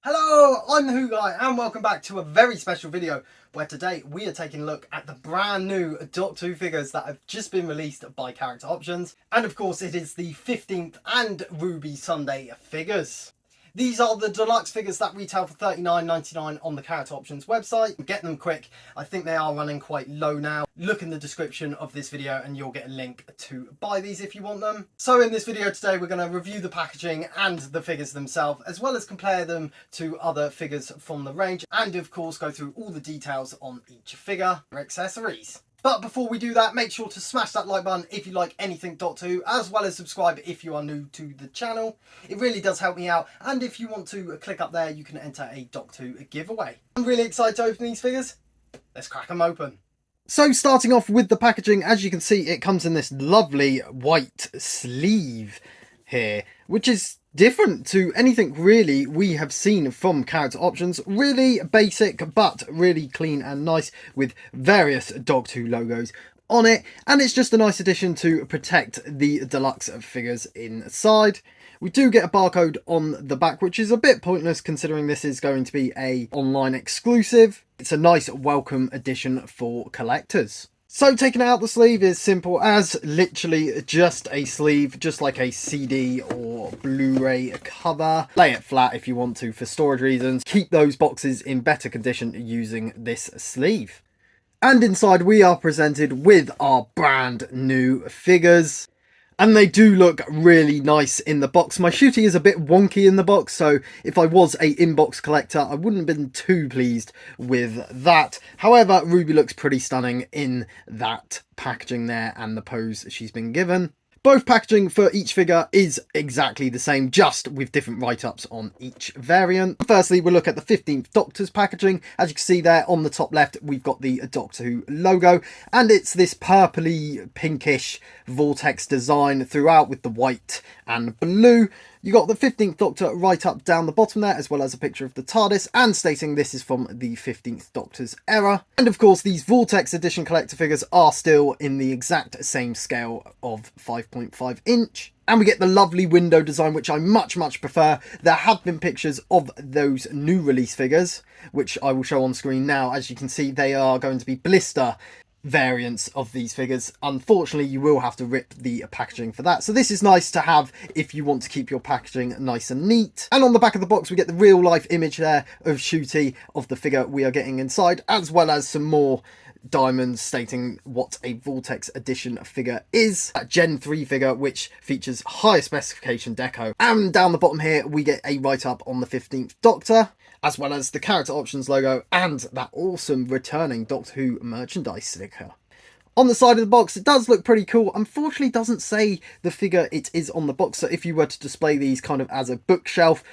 Hello, I'm the Who Guy and welcome back to a very special video where today we are taking a look at the brand new Doctor Who figures that have just been released by Character Options. And of course it is the 15th and Ruby Sunday figures. These are the deluxe figures that retail for $39.99 on the Character Options website. Get them quick. I think they are running quite low now. Look in the description of this video and you'll get a link to buy these if you want them. So in this video today, we're going to review the packaging and the figures themselves, as well as compare them to other figures from the range. And of course, go through all the details on each figure or accessories. But before we do that, make sure to smash that like button if you like anything Doctor Who, as well as subscribe if you are new to the channel. It really does help me out, and if you want to click up there, you can enter a Doctor Who giveaway. I'm really excited to open these figures. Let's crack them open. So starting off with the packaging, as you can see, it comes in this lovely white sleeve here, which is different to anything really we have seen from Character Options. Really basic but really clean and nice, with various Doctor Who logos on it, and it's just a nice addition to protect the deluxe figures inside. We do get a barcode on the back, which is a bit pointless considering this is going to be a online exclusive. It's a nice welcome addition for collectors. So taking out the sleeve is simple as literally just a sleeve, just like a CD or Blu-ray cover. Lay it flat if you want to for storage reasons. Keep those boxes in better condition using this sleeve. And inside we are presented with our brand new figures. And they do look really nice in the box. My shooting is a bit wonky in the box, so if I was a inbox collector, I wouldn't have been too pleased with that. However, Ruby looks pretty stunning in that packaging there and the pose she's been given. Both packaging for each figure is exactly the same, just with different write-ups on each variant. Firstly, we'll look at the 15th Doctor's packaging. As you can see there on the top left, we've got the Doctor Who logo, and it's this purpley pinkish Vortex design throughout with the white and blue. You got the 15th Doctor right up down the bottom there, as well as a picture of the TARDIS, and stating this is from the 15th Doctor's era. And of course, these Vortex edition collector figures are still in the exact same scale of 5.5 inch. And we get the lovely window design, which I much prefer. There have been pictures of those new release figures, which I will show on screen now. As you can see, they are going to be blister variants of these figures. Unfortunately, you will have to rip the packaging for that, so this is nice to have if you want to keep your packaging nice and neat. And on the back of the box we get the real life image there of Shooty of the figure we are getting inside, as well as some more diamonds stating what a Vortex edition figure is. A Gen 3 figure which features higher specification deco. And down the bottom here we get a write-up on the 15th Doctor, as well as the Character Options logo and that awesome returning Doctor Who merchandise sticker. On the side of the box, it does look pretty cool. Unfortunately, it doesn't say the figure it is on the box, so if you were to display these kind of as a bookshelf,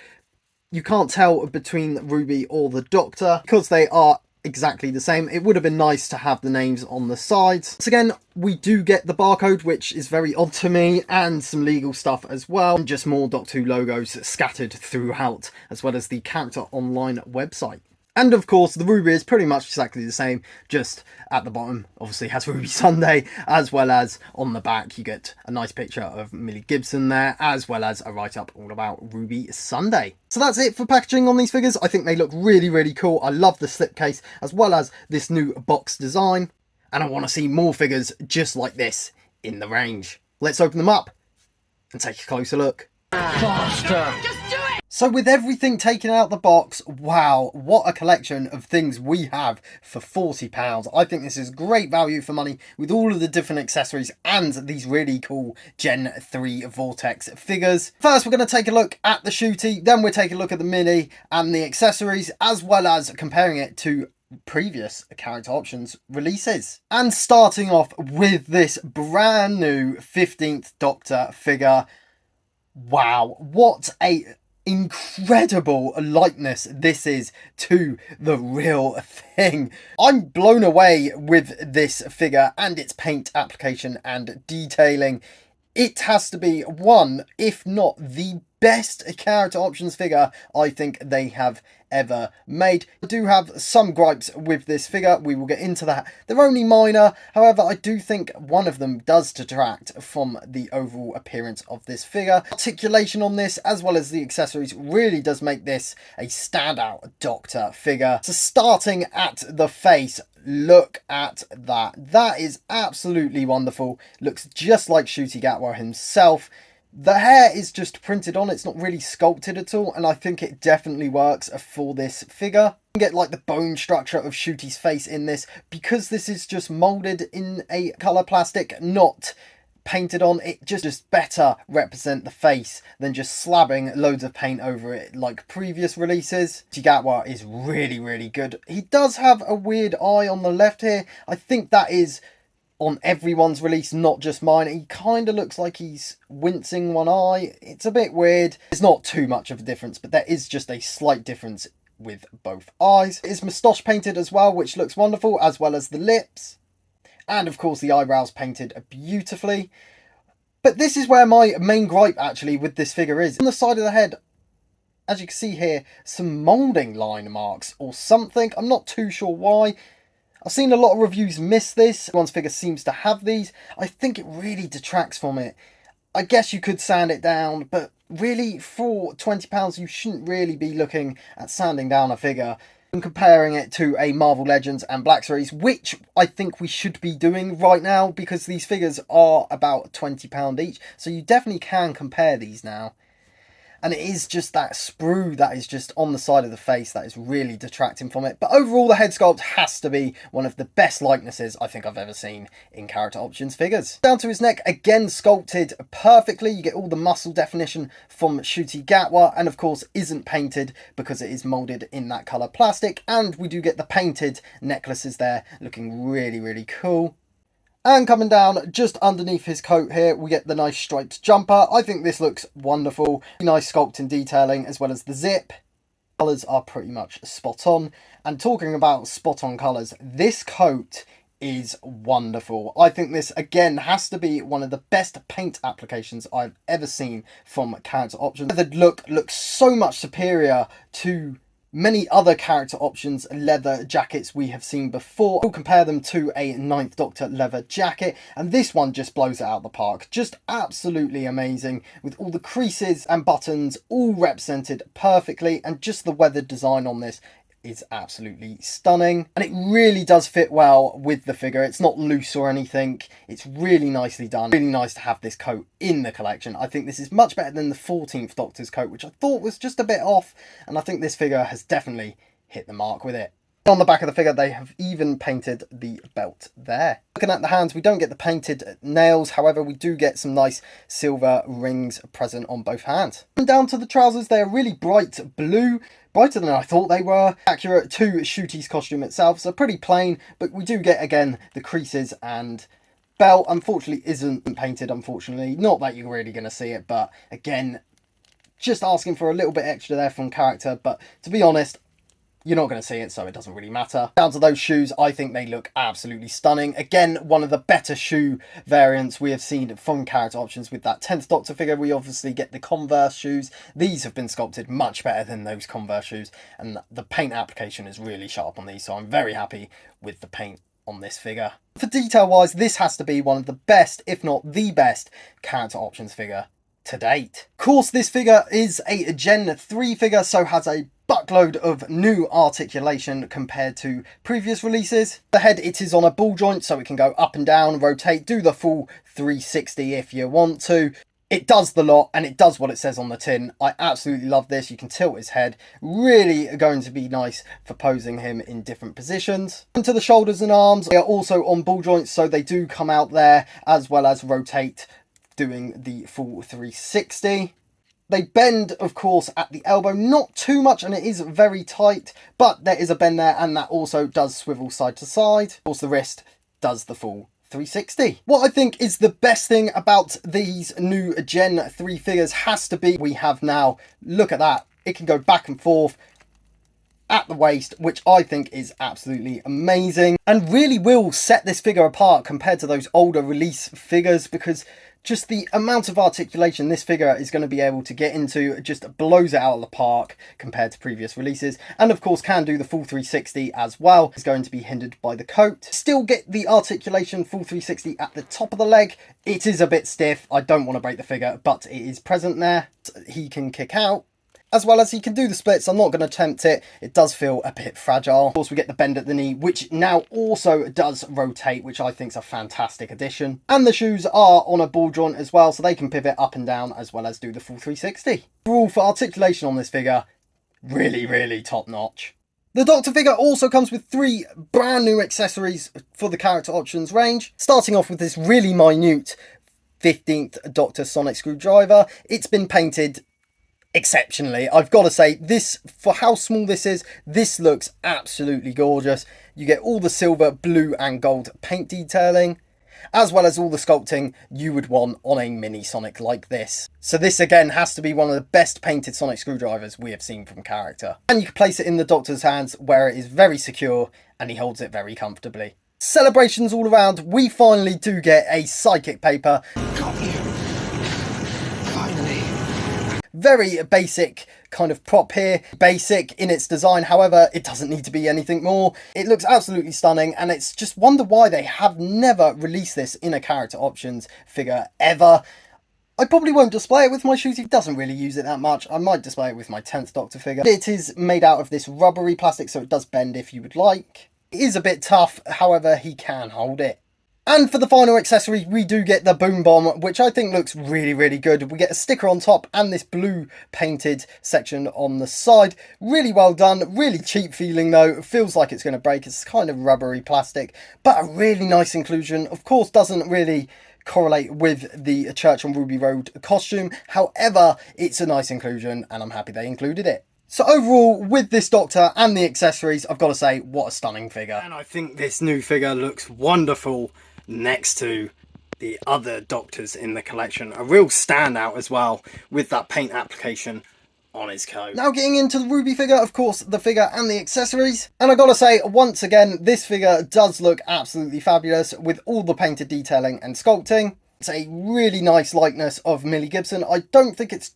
you can't tell between Ruby or the Doctor because they are exactly the same. It would have been nice to have the names on the sides. Once again, we do get the barcode, which is very odd to me, and some legal stuff as well, and just more Doctor Who logos scattered throughout, as well as the Character Online website. And of course, the Ruby is pretty much exactly the same, just at the bottom obviously has Ruby Sunday, as well as on the back you get a nice picture of Millie Gibson there, as well as a write-up all about Ruby Sunday. So that's it for packaging on these figures. I think they look really cool. I love the slipcase, as well as this new box design, and I want to see more figures just like this in the range. Let's open them up and take a closer look. Faster! Just do it! So with everything taken out the box, wow, what a collection of things we have for £40. I think this is great value for money with all of the different accessories and these really cool Gen 3 Vortex figures. First, we're going to take a look at the Shooty, then we'll take a look at the Mini and the accessories, as well as comparing it to previous Character Options releases. And starting off with this brand new 15th Doctor figure. Wow, what a incredible likeness this is to the real thing. I'm blown away with this figure and its paint application and detailing. It has to be one, if not the best character options figure I think they have ever made. I do have some gripes with this figure, we will get into that. They're only minor, however I do think one of them does detract from the overall appearance of this figure. Articulation on this, as well as the accessories, really does make this a standout Doctor figure. So starting at the face, look at that. That is absolutely wonderful. Looks just like Ncuti Gatwa himself. The hair is just printed on, it's not really sculpted at all, and I think it definitely works for this figure. You can get like the bone structure of Ncuti's face in this, because this is just moulded in a colour plastic, not painted on. It just better represent the face than just slabbing loads of paint over it like previous releases. Ncuti Gatwa is really good. He does have a weird eye on the left here. I think that is on everyone's release, not just mine. He kind of looks like he's wincing one eye. It's a bit weird. It's not too much of a difference, but there is just a slight difference with both eyes. His moustache painted as well, which looks wonderful, as well as the lips. And of course the eyebrows painted beautifully. But this is where my main gripe actually with this figure is. On the side of the head, as you can see here, some moulding line marks or something. I'm not too sure why. I've seen a lot of reviews miss this. Everyone's figure seems to have these. I think it really detracts from it. I guess you could sand it down, but really for £20 you shouldn't really be looking at sanding down a figure and comparing it to a Marvel Legends and Black Series, which I think we should be doing right now, because these figures are about £20 each. So you definitely can compare these now. And it is just that sprue that is just on the side of the face that is really detracting from it. But overall, the head sculpt has to be one of the best likenesses I think I've ever seen in character options figures. Down to his neck, again sculpted perfectly. You get all the muscle definition from Ncuti Gatwa, and of course isn't painted because it is moulded in that colour plastic. And we do get the painted necklaces there, looking really cool. And coming down just underneath his coat here, we get the nice striped jumper. I think this looks wonderful. Nice sculpt and detailing, as well as the zip. Colours are pretty much spot on. And talking about spot on colours, this coat is wonderful. I think this, again, has to be one of the best paint applications I've ever seen from character options. The look looks so much superior to many other character options leather jackets we have seen before. We'll compare them to a Ninth Doctor leather jacket, and this one just blows it out of the park. Just absolutely amazing, with all the creases and buttons all represented perfectly, and just the weathered design on this is absolutely stunning, and it really does fit well with the figure. It's not loose or anything. It's really nicely done. Really nice to have this coat in the collection. I think this is much better than the 14th Doctor's coat, which I thought was just a bit off, and I think this figure has definitely hit the mark with it. On the back of the figure, they have even painted the belt there. Looking at the hands, we don't get the painted nails. However, we do get some nice silver rings present on both hands. And down to the trousers, they are really bright blue. Brighter than I thought they were. Accurate to Ncuti's costume itself, so pretty plain. But we do get, again, the creases and belt. Unfortunately, isn't painted, unfortunately. Not that you're really going to see it, but again, just asking for a little bit extra there from character. But to be honest, you're not going to see it, so it doesn't really matter. Down to those shoes, I think they look absolutely stunning. Again, one of the better shoe variants we have seen from character options. With that 10th Doctor figure, we obviously get the Converse shoes. These have been sculpted much better than those Converse shoes, and the paint application is really sharp on these, so I'm very happy with the paint on this figure. For detail wise, this has to be one of the best, if not the best, character options figure to date. Of course, this figure is a Gen 3 figure, so has a buttload of new articulation compared to previous releases. The head, it is on a ball joint, so it can go up and down, rotate, do the full 360 if you want to. It does the lot, and it does what it says on the tin. I absolutely love this. You can tilt his head. Really going to be nice for posing him in different positions. Into the shoulders and arms, they are also on ball joints, so they do come out there, as well as rotate, doing the full 360. They bend, of course, at the elbow, not too much, and it is very tight, but there is a bend there, and that also does swivel side to side. Of course, the wrist does the full 360. What I think is the best thing about these new Gen 3 figures has to be, we have now, look at that, it can go back and forth at the waist, which I think is absolutely amazing, and really will set this figure apart compared to those older release figures, because Just the amount of articulation this figure is going to be able to get into just blows it out of the park compared to previous releases, and of course can do the full 360 as well. It's going to be hindered by the coat. Still get the articulation full 360 at the top of the leg. It is a bit stiff. I don't want to break the figure, but it is present there. He can kick out, as well as he can do the splits. I'm not going to attempt it. It does feel a bit fragile. Of course, we get the bend at the knee, which now also does rotate, which I think is a fantastic addition. And the shoes are on a ball joint as well, so they can pivot up and down as well as do the full 360. Overall, for articulation on this figure, really, really top notch. The Doctor figure also comes with 3 brand new accessories for the character options range, starting off with this really minute 15th Doctor sonic screwdriver. It's been painted exceptionally. I've got to say, this, for how small this is, this looks absolutely gorgeous. You get all the silver, blue and gold paint detailing, as well as all the sculpting you would want on a mini Sonic like this. So this again has to be one of the best painted sonic screwdrivers we have seen from character. And you can place it in the Doctor's hands where it is very secure and he holds it very comfortably. Celebrations all around. We finally do get a psychic paper. Got you. Finally. Very basic kind of prop here, basic in its design, however it doesn't need to be anything more. It looks absolutely stunning, and it's just wonder why they have never released this in a character options figure ever. I probably won't display it with my Shooty, doesn't really use it that much. I might display it with my 10th Doctor figure. It is made out of this rubbery plastic, so it does bend if you would like. It is a bit tough, however he can hold it. And for the final accessory, we do get the boom bomb, which I think looks really, really good. We get a sticker on top and this blue painted section on the side. Really well done. Really cheap feeling though. It feels like it's going to break. It's kind of rubbery plastic, but a really nice inclusion. Of course, doesn't really correlate with the Church on Ruby Road costume. However, it's a nice inclusion and I'm happy they included it. So overall, with this Doctor and the accessories, I've got to say, what a stunning figure. And I think this new figure looks wonderful next to the other Doctors in the collection. A real standout as well with that paint application on his coat. Now getting into the Ruby figure, of course, the figure and the accessories. And I've got to say, once again, this figure does look absolutely fabulous with all the painted detailing and sculpting. It's a really nice likeness of Millie Gibson. I don't think it's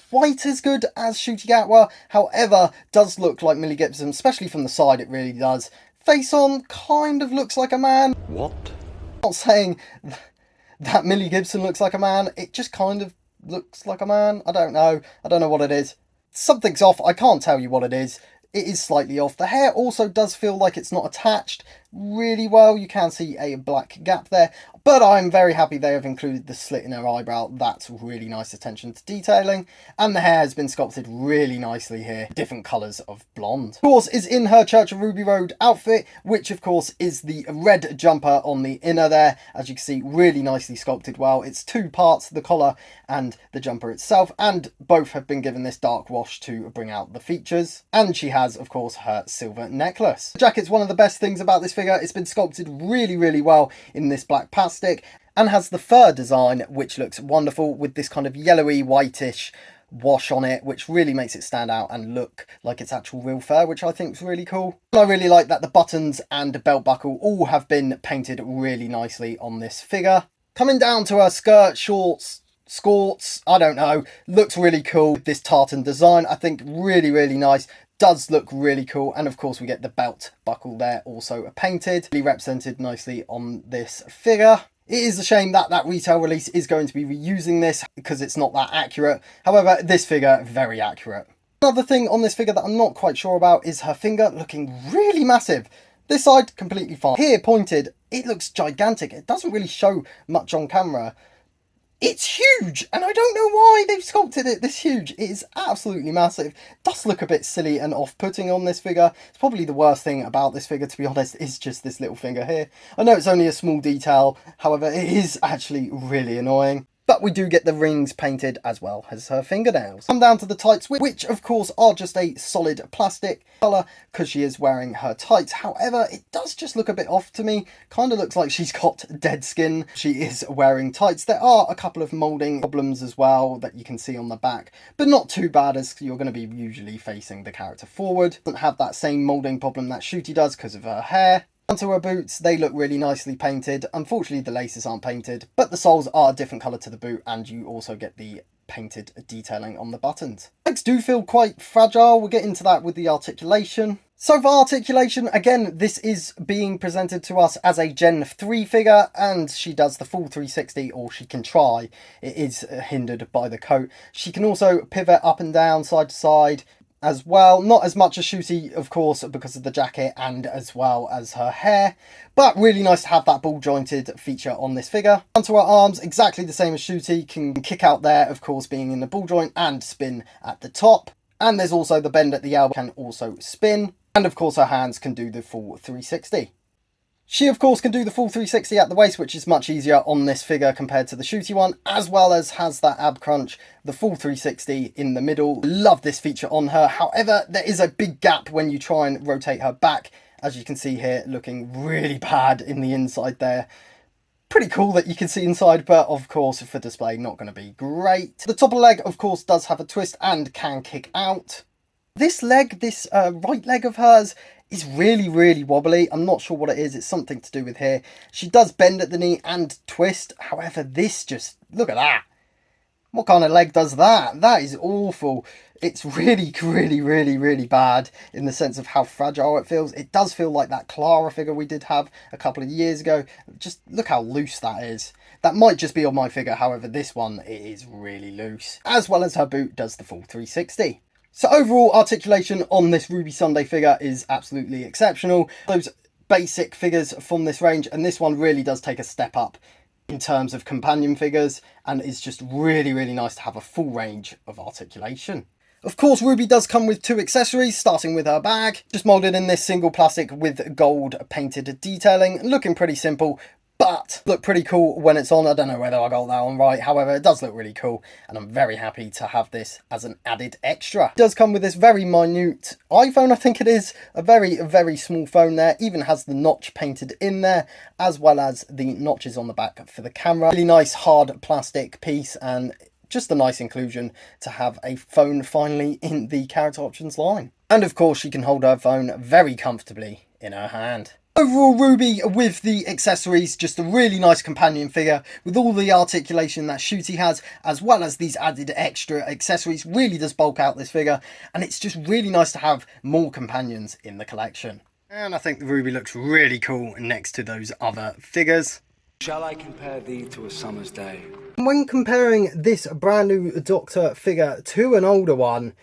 quite as good as Shooty Gatwa, however, does look like Millie Gibson, especially from the side, it really does. Face on kind of looks like a man. What? I'm not saying that Millie Gibson looks like a man, it just kind of looks like a man. I don't know what it is. Something's off, I can't tell you what it is. It is slightly off. The hair also does feel like it's not attached really well. You can see a black gap there, but I'm very happy they have included the slit in her eyebrow. That's really nice attention to detailing, and the hair has been sculpted really nicely here. Different colours of blonde. Of course, is in her Church of Ruby Road outfit, which of course is the red jumper on the inner there. As you can see, really nicely sculpted well. It's 2 parts, the collar and the jumper itself, and both have been given this dark wash to bring out the features. And she has, of course, her silver necklace. The jacket's one of the best things about this figure. It's been sculpted really, really well in this black plastic and has the fur design, which looks wonderful with this kind of yellowy, whitish wash on it, which really makes it stand out and look like it's actual real fur, which I think is really cool. And I really like that the buttons and belt buckle all have been painted really nicely on this figure. Coming down to her skirt, shorts, skirts, I don't know, looks really cool. This tartan design, I think really, really nice. Does look really cool, and of course we get the belt buckle there also painted, really represented nicely on this figure. It is a shame that that retail release is going to be reusing this because it's not that accurate. However, this figure, very accurate. Another thing on this figure that I'm not quite sure about is her finger looking really massive. This side completely fine. Here pointed, it looks gigantic. It doesn't really show much on camera. It's huge, and I don't know why they've sculpted it this huge. It is absolutely massive. It does look a bit silly and off-putting on this figure. It's probably the worst thing about this figure, to be honest, is just this little finger here. I know it's only a small detail, however, it is actually really annoying. But we do get the rings painted as well as her fingernails. Come down to the tights, which of course are just a solid plastic colour because she is wearing her tights. However, it does just look a bit off to me. Kind of looks like she's got dead skin. She is wearing tights. There are a couple of moulding problems as well that you can see on the back, but not too bad as you're going to be usually facing the character forward. Doesn't have that same moulding problem that Shooty does because of her hair. Onto her boots, they look really nicely painted. Unfortunately, the laces aren't painted, but the soles are a different colour to the boot, and you also get the painted detailing on the buttons. Legs do feel quite fragile. We'll get into that with the articulation. So for articulation, again, this is being presented to us as a Gen 3 figure, and she does the full 360, or she can try. It is hindered by the coat. She can also pivot up and down, side to side as well. Not as much as Shooty, of course, because of the jacket and as well as her hair, but really nice to have that ball jointed feature on this figure. Onto her arms, exactly the same as Shooty, can kick out there, of course, being in the ball joint, and spin at the top. And there's also the bend at the elbow, can also spin. And of course her hands can do the full 360. She of course can do the full 360 at the waist, which is much easier on this figure compared to the Shooty one, as well as has that ab crunch, the full 360 in the middle. Love this feature on her. However, there is a big gap when you try and rotate her back, as you can see here, looking really bad in the inside there. Pretty cool that you can see inside, but of course for display not going to be great. The top of the leg of course does have a twist and can kick out. This leg, this right leg of hers, is really wobbly. I'm not sure what it is. It's something to do with here. She does bend at the knee and twist. However, this just, look at that. What kind of leg does that? That is awful. It's really bad in the sense of how fragile it feels. It does feel like that Clara figure we did have a couple of years ago. Just look how loose that is. That might just be on my figure. However, this one, it is really loose. As well as her boot does the full 360. So overall articulation on this Ruby Sunday figure is absolutely exceptional. Those basic figures from this range, and this one really does take a step up in terms of companion figures, and is just really nice to have a full range of articulation. Of course, Ruby does come with 2 accessories, starting with her bag, just moulded in this single plastic with gold painted detailing, looking pretty simple, but look pretty cool when it's on. I don't know whether I got that one right. However, it does look really cool, and I'm very happy to have this as an added extra. It does come with this very minute iPhone, I think it is. A very small phone there. Even has the notch painted in there, as well as the notches on the back for the camera. Really nice hard plastic piece, and just a nice inclusion to have a phone finally in the character options line. And of course, she can hold her phone very comfortably in her hand. Overall, Ruby with the accessories, just a really nice companion figure with all the articulation that Shooty has, as well as these added extra accessories. Really does bulk out this figure, and it's just really nice to have more companions in the collection. And I think the Ruby looks really cool next to those other figures. Shall I compare thee to a summer's day? When comparing this brand new Doctor figure to an older one,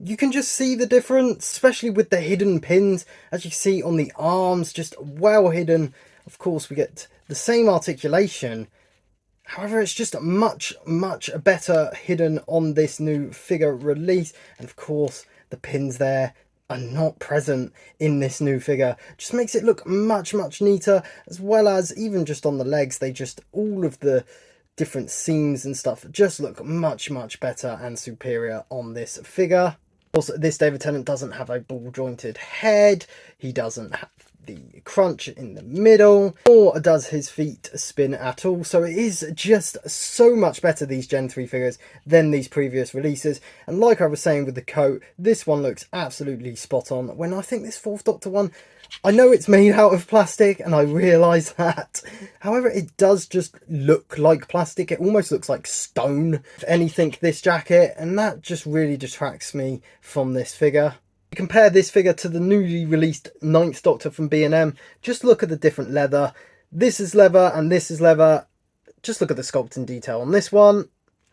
you can just see the difference, especially with the hidden pins, as you see on the arms, just well hidden. Of course, we get the same articulation. However, it's just much better hidden on this new figure release. And of course, the pins there are not present in this new figure. Just makes it look much neater, as well as even just on the legs, they just, all of the different seams and stuff just look much better and superior on this figure. Also, this David Tennant doesn't have a ball jointed head. He doesn't have the crunch in the middle, or does his feet spin at all. So it is just so much better, these Gen 3 figures, than these previous releases. And like I was saying with the coat, this one looks absolutely spot on, when I think this 4th Doctor one, I know it's made out of plastic, and I realise that. However, it does just look like plastic. It almost looks like stone, if anything, this jacket, and that just really detracts me from this figure. You compare this figure to the newly released 9th Doctor from B&M, just look at the different leather. This is leather and this is leather. Just look at the sculpting detail on this one,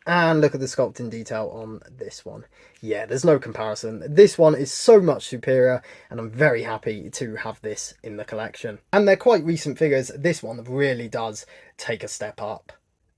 and look at the sculpting detail on this one. Yeah, there's no comparison. This one is so much superior, and I'm very happy to have this in the collection. And they're quite recent figures. This one really does take a step up.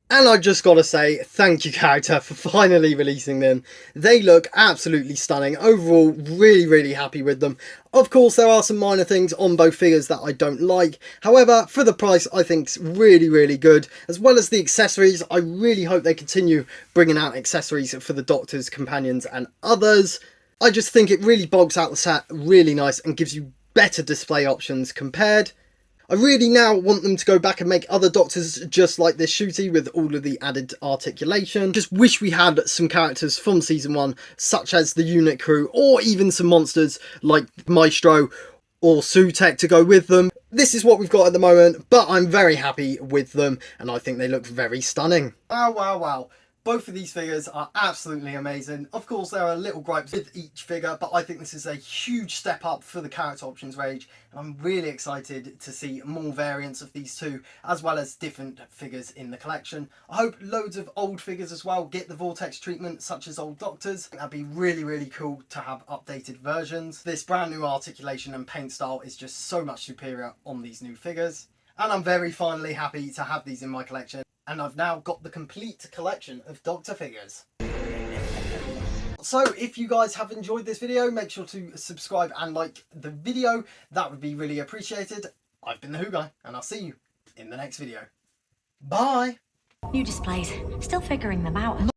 And I've just got to say, thank you, character, for finally releasing them. They look absolutely stunning. Overall, really happy with them. Of course, there are some minor things on both figures that I don't like. However, for the price, I think it's really good. As well as the accessories, I really hope they continue bringing out accessories for the Doctor's companions and others. I just think it really bulks out the set really nice and gives you better display options compared. I really now want them to go back and make other Doctors just like this Shooty with all of the added articulation. Just wish we had some characters from season 1, such as the unit crew, or even some monsters like Maestro or Sutek to go with them. This is what we've got at the moment, but I'm very happy with them and I think they look very stunning. Wow, wow, wow. Both of these figures are absolutely amazing. Of course, there are little gripes with each figure, but I think this is a huge step up for the character options range. And I'm really excited to see more variants of these two, as well as different figures in the collection. I hope loads of old figures as well get the Vortex treatment, such as old Doctors. That'd be really, really cool to have updated versions. This brand new articulation and paint style is just so much superior on these new figures. And I'm very finally happy to have these in my collection. And I've now got the complete collection of Doctor figures. So if you guys have enjoyed this video, make sure to subscribe and like the video. That would be really appreciated. I've been the Who Guy, and I'll see you in the next video. Bye! New displays. Still figuring them out.